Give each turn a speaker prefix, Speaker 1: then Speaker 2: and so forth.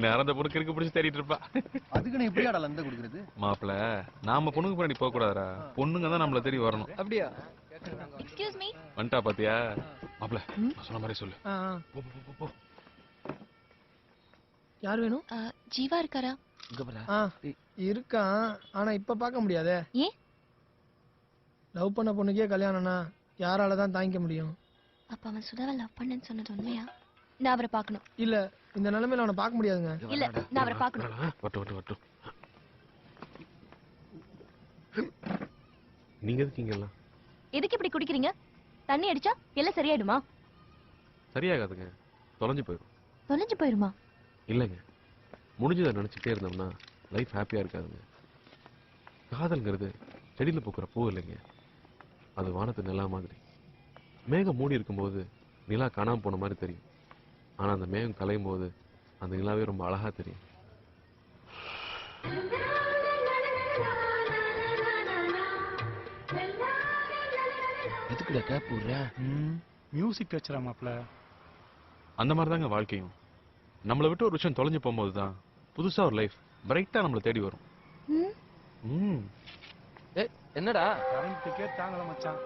Speaker 1: நேரம் அந்த பொண்ணுக்கு இருக்கு பிடிச்சி தேடிட்டு இருப்பா.
Speaker 2: அதுக்கு நான் எப்படியாடா லந்த குடுக்குறது?
Speaker 1: மாப்பிள நாம பொண்ணுக்கு பின்னாடி போக கூடாதுடா, பொண்ணுங்க தான் நம்மள தேடி வரணும்.
Speaker 3: அப்படியா?
Speaker 4: Excuse me.
Speaker 1: வந்துட்டா பாத்தியா? மாப்பிள சொன்ன மாதிரி சொல்லு. போ போ போ போ.
Speaker 3: யார் வேணும்?
Speaker 4: ஜீவா இருக்காரா?
Speaker 3: இருக்கான், ஆனா இப்ப பார்க்க முடியாதே.
Speaker 4: ஏன்?
Speaker 3: லவ் பண்ண பொண்ணுக்கே கல்யாணம்னா யாரால தான் தாங்கிக்க முடியும்?
Speaker 4: அப்ப அவன் சுதாவை லவ் பண்ணேன்னு சொன்னது உண்மையா? நான் அவரை பார்க்கணும்.
Speaker 3: இல்ல, இந்த நிலைமையில அவனை பார்க்க முடியாதுங்க.
Speaker 4: இல்ல, நான் அவரை பார்க்கணும்.
Speaker 1: வட்டு வட்டு வட்டு. நீங்க எதுக்கீங்கலாம்?
Speaker 4: எதுக்கு இப்படி குடிக்கிறீங்க? தண்ணி அடிச்சா எல்லாம் சரியாயிடுமா?
Speaker 1: சரியாகாதுங்க, தொலைஞ்சு போயிடும்.
Speaker 4: தொலைஞ்சு போயிருமா?
Speaker 1: இல்லைங்க, முடிஞ்சதை நினைச்சிட்டே இருந்தோம்னா லைஃப் ஹாப்பியா இருக்காதுங்க. காதல்ங்கிறது செடியில பூக்கிற பூ இல்லைங்க, அது வானத்து நிலா மாதிரி. மேகம் மூடி இருக்கும்போது நிலா காணாம போன மாதிரி தெரியும், ஆனா அந்த மேகம் கலையும் போது அந்த நிலாவே ரொம்ப அழகா தெரியும்.
Speaker 2: எதுக்குடா கேப் போடுற?
Speaker 5: மியூசிக் வச்சுறா மாப்ள.
Speaker 1: அந்த மாதிரி தாங்க வாழ்க்கையும். நம்மளை விட்டு ஒரு விஷயம் தொலைஞ்சு போகும்போது தான் புதுசா ஒரு லைஃப் பிரைட்டா நம்மளை தேடி வரும்.
Speaker 3: என்னடா?
Speaker 5: கரண்ட் டிக்கெட் தாங்கல மச்சான்.